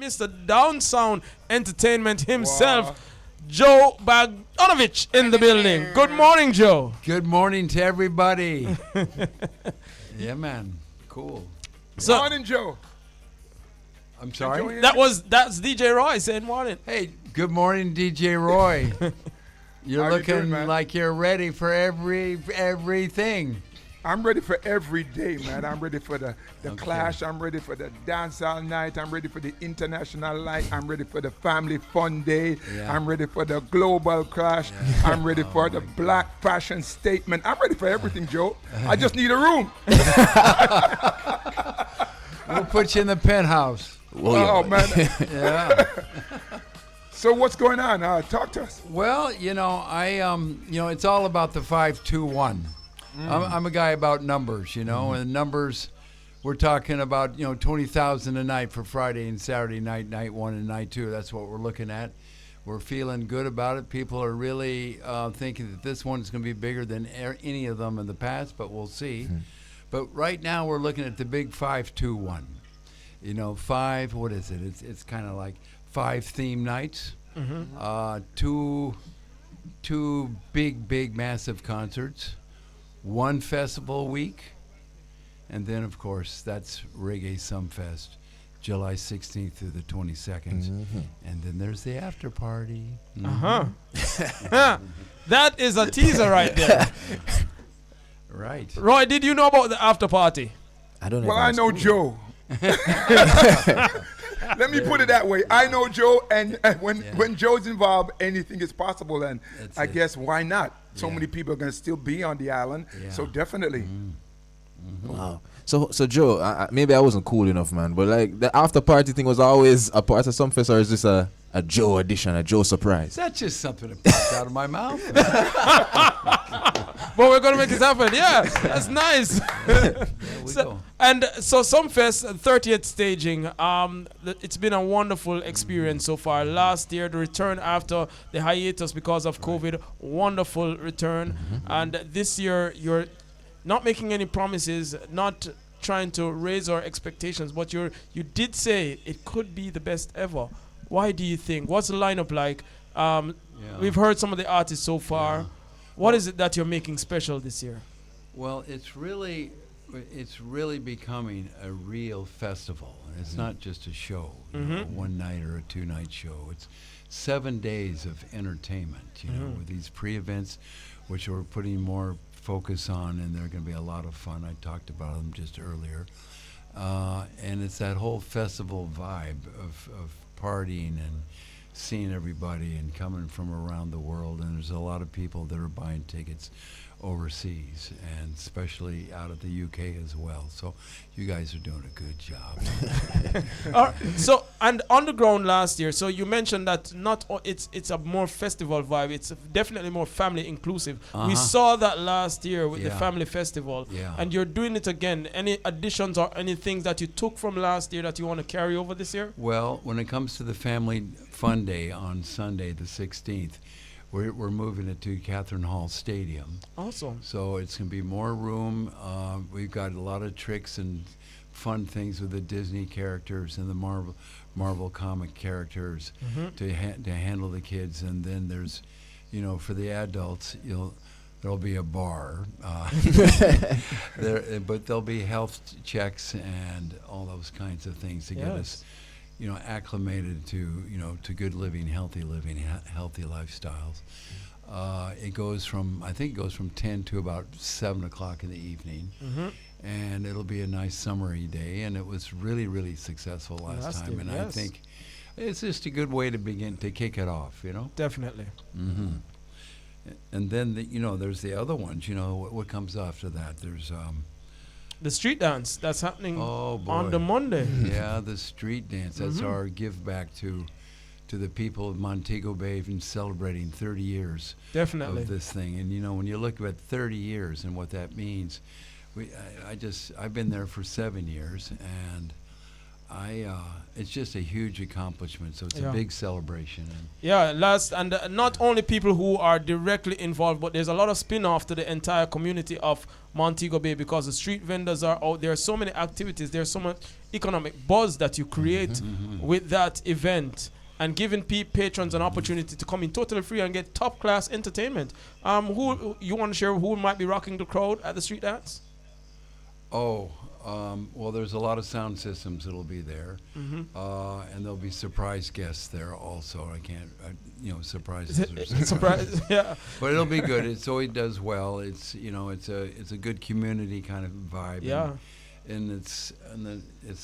Mr. Down Sound Entertainment himself, Joe Bogdanovich in the building. Good morning, Joe. Good morning to everybody. Yeah, man. Cool. So, morning, Joe. I'm sorry? That's DJ Roy saying morning. Hey, good morning, DJ Roy. You're looking like you're ready for everything. I'm ready for every day, man. I'm ready for the clash. I'm ready for the dance all night. I'm ready for the international light. I'm ready for the family fun day. Yeah. I'm ready for the global clash. Yeah. I'm ready for the black fashion statement. I'm ready for everything, Joe. I just need a room. We'll put you in the penthouse. Oh, man. Yeah. So what's going on? Talk to us. Well, it's all about the 5-2-1. I'm a guy about numbers, and numbers, we're talking about, 20,000 a night for Friday and Saturday night, night one and night two. That's what we're looking at. We're feeling good about it. People are really thinking that this one is going to be bigger than any of them in the past, but we'll see. Mm-hmm. But right now we're looking at the big 5-2-1. Five, what is it? It's kind of like 5 theme nights, two big, massive concerts, 1 festival week, and then, of course, that's Reggae Sumfest, July 16th through the 22nd. And then there's the after party. That is a teaser right there. Right. Roy, did you know about the after party? I don't know. Well, I know Joe. Let me put it that way. I know Joe, and when Joe's involved, anything is possible, and I guess why not? So many people are going to still be on the island, so definitely. Wow. So Joe, maybe I wasn't cool enough, man, but like the after party thing was always a part of Sumfest, or is this a Joe edition, a Joe surprise? That's just something that pops out of my mouth. But we're gonna make it happen. Yeah, that's nice. Go. And so Sumfest 30th staging. It's been a wonderful experience so far. Last year, the return after the hiatus because of COVID, wonderful return. And this year, you're not making any promises, not trying to raise our expectations, but you did say it could be the best ever. Why do you think? What's the lineup like? We've heard some of the artists so far. Yeah. What is it that you're making special this year? Well, it's really becoming a real festival. It's not just a show, a 1 night or a 2 night show. It's 7 days of entertainment, with these pre-events, which we're putting more focus on, and they're going to be a lot of fun. I talked about them just earlier. And it's that whole festival vibe of partying and seeing everybody and coming from around the world, and there's a lot of people that are buying tickets overseas, and especially out of the UK as well. So you guys are doing a good job. So, and underground last year, so you mentioned that it's a more festival vibe. It's definitely more family inclusive. We saw that last year with the family festival, and you're doing it again. Any additions or any things that you took from last year that you want to carry over this year? Well, when it comes to the family fun day on Sunday the 16th, we're moving it to Catherine Hall Stadium. Awesome. So it's going to be more room. We've got a lot of tricks and fun things with the Disney characters and the Marvel comic characters to handle the kids. And then there's, for the adults, there'll be a bar. But there'll be health checks and all those kinds of things to get us acclimated to good living, healthy lifestyles. It goes from 10 to about 7 o'clock in the evening, and it'll be a nice summery day. And it was really, really successful last time, and I think it's just a good way to begin to kick it off. Definitely. And then there's the other ones. What comes after that? There's the street dance that's happening on the Monday. Yeah, the street dance. That's our give back to the people of Montego Bay in celebrating 30 years of this thing. And when you look at 30 years and what that means, I've been there for 7 years, and it's just a huge accomplishment. So it's Yeah. a big celebration. And Yeah, not only people who are directly involved, but there's a lot of spin-off to the entire community of Montego Bay because the street vendors are out. There are so many activities. There's so much economic buzz that you create with that event and giving patrons an opportunity to come in totally free and get top-class entertainment. Who you want to share who might be rocking the crowd at the street dance? Well, there's a lot of sound systems that'll be there, and there'll be surprise guests there also. I can't, surprises. Surprise, yeah. But it'll be good. It always does well. It's it's a good community kind of vibe. Yeah. And it's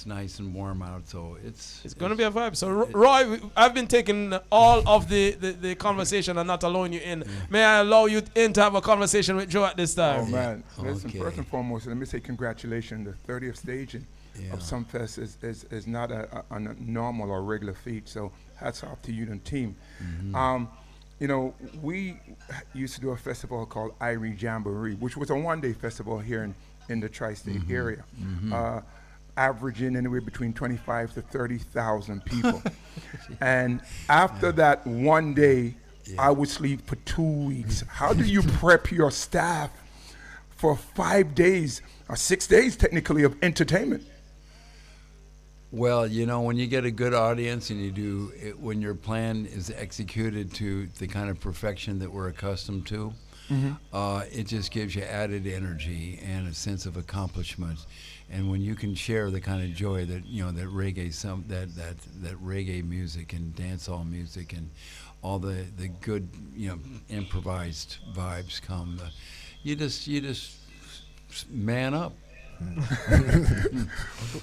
nice and warm out, so it's gonna be a vibe. So Roy, I've been taking all of the conversation and not allowing you in. Yeah. May I allow you in to have a conversation with Joe at this time? Oh man, Yeah. listen. Okay. First and foremost, let me say congratulations. The 30th staging Yeah. of Sumfest is not a normal or regular feat. So hats off to you and team. We used to do a festival called Irie Jamboree, which was a one-day festival here in the tri-state area, averaging anywhere between 25 to 30,000 people. And after that one day, I would sleep for 2 weeks. How do you prep your staff for 5 days or 6 days technically of entertainment? Well, when you get a good audience and you do it, when your plan is executed to the kind of perfection that we're accustomed to, it just gives you added energy and a sense of accomplishment. And when you can share the kind of joy that that reggae music and dancehall music and all the good improvised vibes come, you just man up.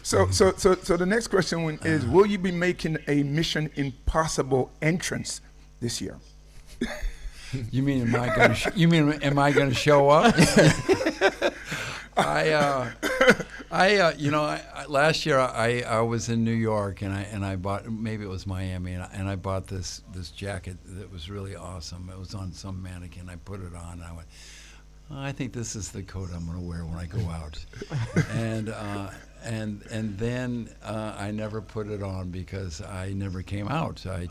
So the next question is: will you be making a Mission Impossible entrance this year? You mean am I going to show up? Last year I was in New York and I bought, maybe it was Miami, and I bought this jacket that was really awesome. It was on some mannequin. I put it on and I went, I think this is the coat I'm going to wear when I go out. And then I never put it on because I never came out. I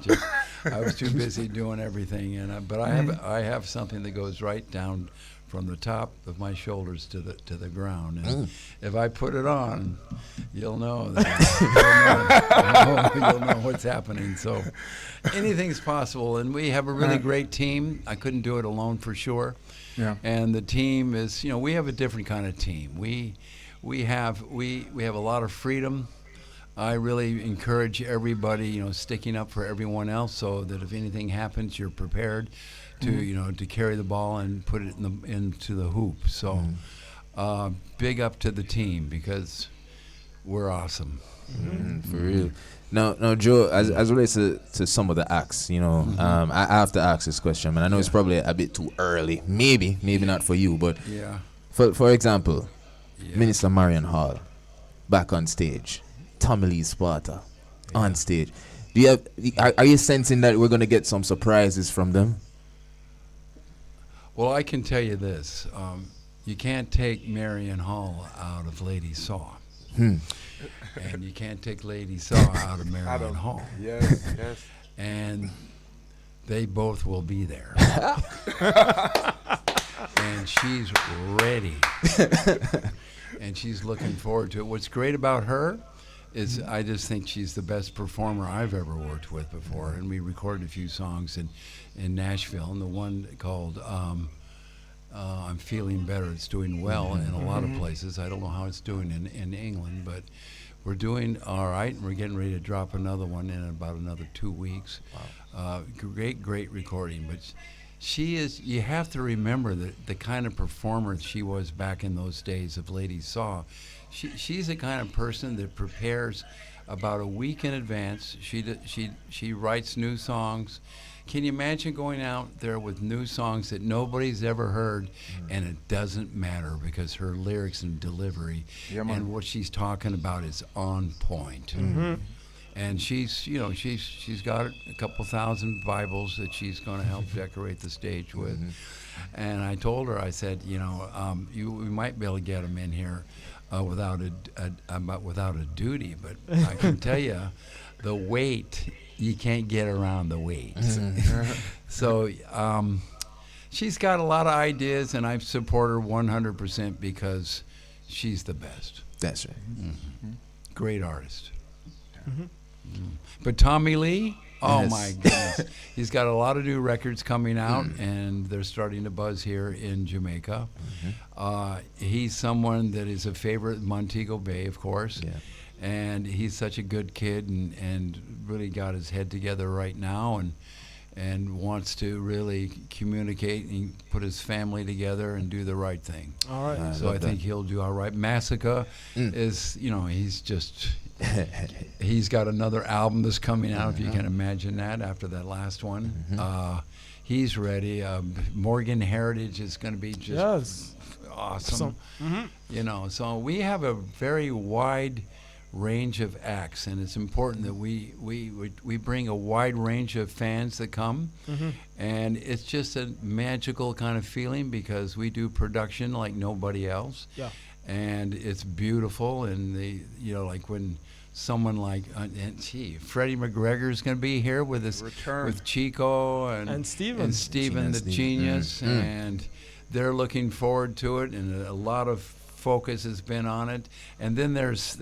was too busy doing everything. But I have something that goes right down from the top of my shoulders to the ground. And if I put it on, you'll know you'll know what's happening. So anything's possible. And we have a really great team. I couldn't do it alone for sure. Yeah. And the team is, we have a different kind of team. We have a lot of freedom. I really encourage everybody, sticking up for everyone else, so that if anything happens, you're prepared to, to carry the ball and put it into the hoop. So, big up to the team because we're awesome. For real. Now, Joe, as relates to some of the acts, I have to ask this question, and I know it's probably a bit too early. Maybe not for you, but for example, Minister Marion Hall, back on stage, Tommy Lee Sparta, on stage. Are you sensing that we're going to get some surprises from them? Well, I can tell you this: you can't take Marion Hall out of Lady Saw. And you can't take Lady Saw out of Marion Hall. Yes. And they both will be there. And she's ready. And she's looking forward to it. What's great about her is I just think she's the best performer I've ever worked with before. And we recorded a few songs in Nashville, and the one called I'm Feeling Better. It's doing well in a lot of places. I don't know how it's doing in England, but we're doing all right, and we're getting ready to drop another one in about another 2 weeks. Wow. Great recording. But she is, you have to remember that the kind of performer she was back in those days of Lady Saw. She's the kind of person that prepares about a week in advance. She writes new songs. Can you imagine going out there with new songs that nobody's ever heard, and it doesn't matter because her lyrics and delivery and what she's talking about is on point. And she's got a couple thousand Bibles that she's going to help decorate the stage with. And I told her, I said, we might be able to get them in here without a duty, but I can tell you, the weight, you can't get around the weight. So she's got a lot of ideas, and I support her 100% because she's the best. That's right. Great artist. But Tommy Lee, oh Yes. my goodness, he's got a lot of new records coming out, and they're starting to buzz here in Jamaica. He's someone that is a favorite of Montego Bay, of course. Yeah. And he's such a good kid, and really got his head together right now, and wants to really communicate and put his family together and do the right thing. All right. So I think he'll do all right. Massacre is, he's just, he's got another album that's coming out, if you can imagine that, after that last one. He's ready. Morgan Heritage is going to be just awesome. So we have a very wide range of acts, and it's important that we bring a wide range of fans that come, and it's just a magical kind of feeling because we do production like nobody else, and it's beautiful. And like when someone like Freddie McGregor's going to be here with us, with Chico and Steven the Genius, and they're looking forward to it, and a lot of focus has been on it. And then there's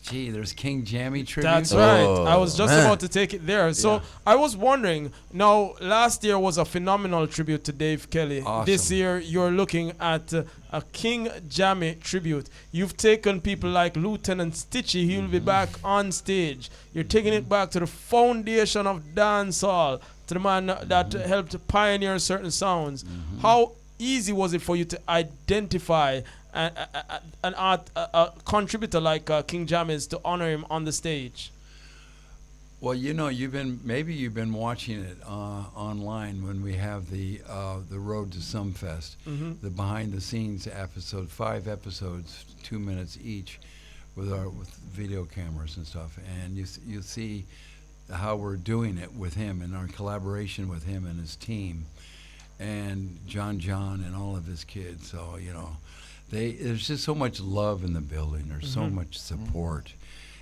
King Jammy tribute. That's right. I was just about to take it there. So I was wondering, now last year was a phenomenal tribute to Dave Kelly. Awesome. This year you're looking at a King Jammy tribute. You've taken people like Lieutenant Stitchy. He'll be back on stage. You're taking it back to the foundation of dancehall, to the man that helped pioneer certain sounds. How easy was it for you to identify a contributor like King Jammies to honor him on the stage? Well, you've been watching it online when we have the Road to Sumfest, the behind the scenes episode, 5 episodes, 2 minutes each, with video cameras and stuff, and you see how we're doing it with him and our collaboration with him and his team, and John and all of his kids. So there's just so much love in the building. There's so much support.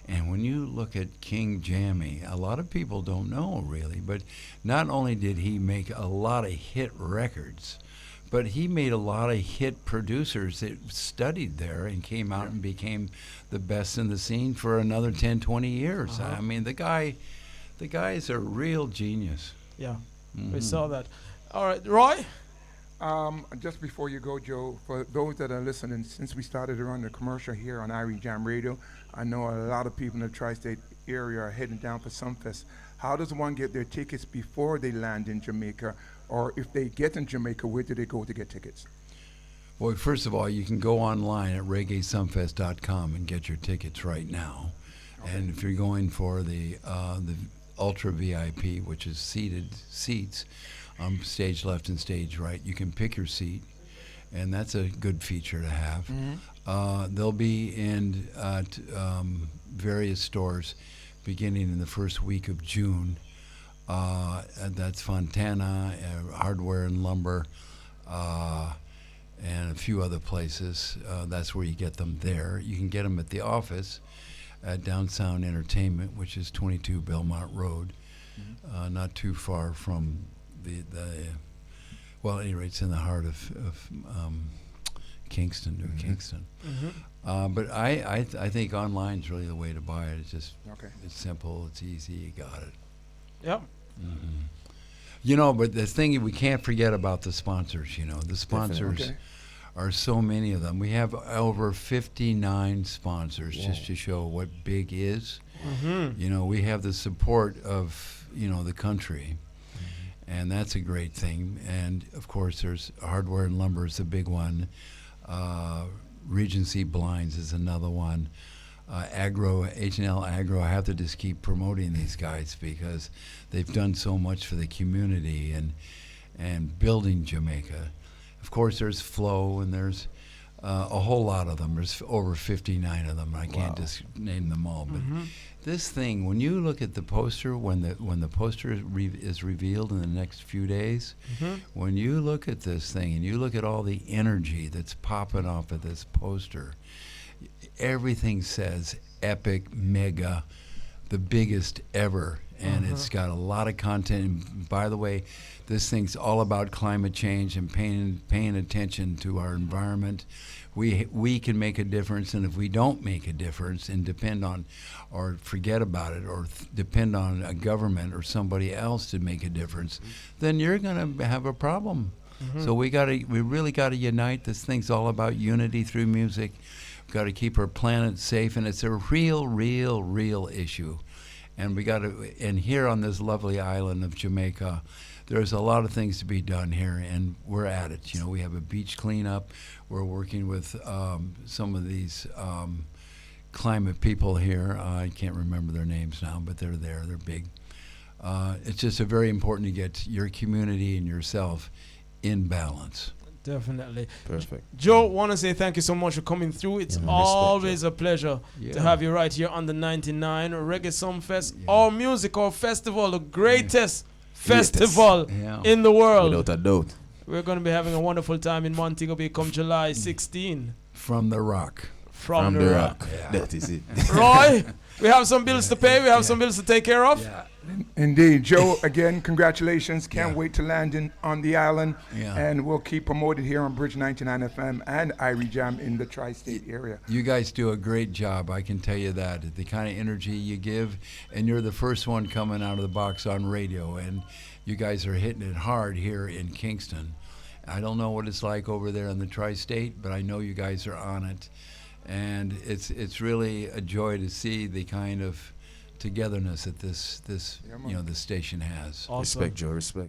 And when you look at King Jammy, a lot of people don't know really, but not only did he make a lot of hit records, but he made a lot of hit producers that studied there and came out and became the best in the scene for another 10, 20 years. I mean, the guy's a real genius. Yeah, we saw that. All right, Roy? Just before you go, Joe, for those that are listening, since we started to run the commercial here on Irie Jam Radio, I know a lot of people in the tri-state area are heading down for Sumfest. How does one get their tickets before they land in Jamaica? Or if they get in Jamaica, where do they go to get tickets? Well, first of all, you can go online at reggaesumfest.com and get your tickets right now. Okay. And if you're going for the Ultra VIP, which is seated seats, stage left and stage right, you can pick your seat, and that's a good feature to have. They'll be in various stores beginning in the first week of June. That's Fontana, Hardware and Lumber, and a few other places. That's where you get them there. You can get them at the office at Down Sound Entertainment, which is 22 Belmont Road, not too far from well, at any rate, it's in the heart of Kingston, New Kingston. But I think online is really the way to buy it. It's just it's simple, it's easy, you got it. Yep. But the thing we can't forget about the sponsors. The sponsors are so many of them. We have over 59 sponsors just to show what big is. We have the support of the country. And that's a great thing. And of course, there's Hardware and Lumber is a big one. Regency Blinds is another one. H&L Agro. I have to just keep promoting these guys because they've done so much for the community and building Jamaica. Of course, there's Flow, and there's a whole lot of them. There's over 59 of them. I can't just name them all, but. This thing, when you look at the poster, when the poster is revealed in the next few days, when you look at this thing and you look at all the energy that's popping off of this poster, everything says epic, mega, the biggest ever, and it's got a lot of content. And by the way, this thing's all about climate change and paying attention to our environment. We can make a difference, and if we don't make a difference and depend on or forget about it or depend on a government or somebody else to make a difference, then you're going to have a problem. So we really got to unite. This thing's all about unity through music. We've got to keep our planet safe, and it's a real issue. And and here on this lovely island of Jamaica, there's a lot of things to be done here, and we're at it. You know, we have a beach cleanup. We're working with some of these climate people here. I can't remember their names now, but they're there. They're big. It's just very important to get your community and yourself in balance. Definitely. Perfect. Joe, want to say thank you so much for coming through. It's always a pleasure to have you right here on the 99 Reggae Sumfest, our music, our festival, the greatest festival in the world. Without a doubt. We're going to be having a wonderful time in Montego Bay come July 16. From the rock. From the rock. Yeah. That is it. Roy, we have some bills to pay. We have some bills to take care of. Yeah. Indeed. Joe, again, congratulations. Can't wait to land on the island. Yeah. And we'll keep promoted here on Bridge 99 FM and Irie Jam in the tri-state area. You guys do a great job, I can tell you that. The kind of energy you give, and you're the first one coming out of the box on radio, and you guys are hitting it hard here in Kingston. I don't know what it's like over there in the tri-state, but I know you guys are on it. And it's really a joy to see the kind of togetherness that this station has. Awesome. Respect, Joe. Respect.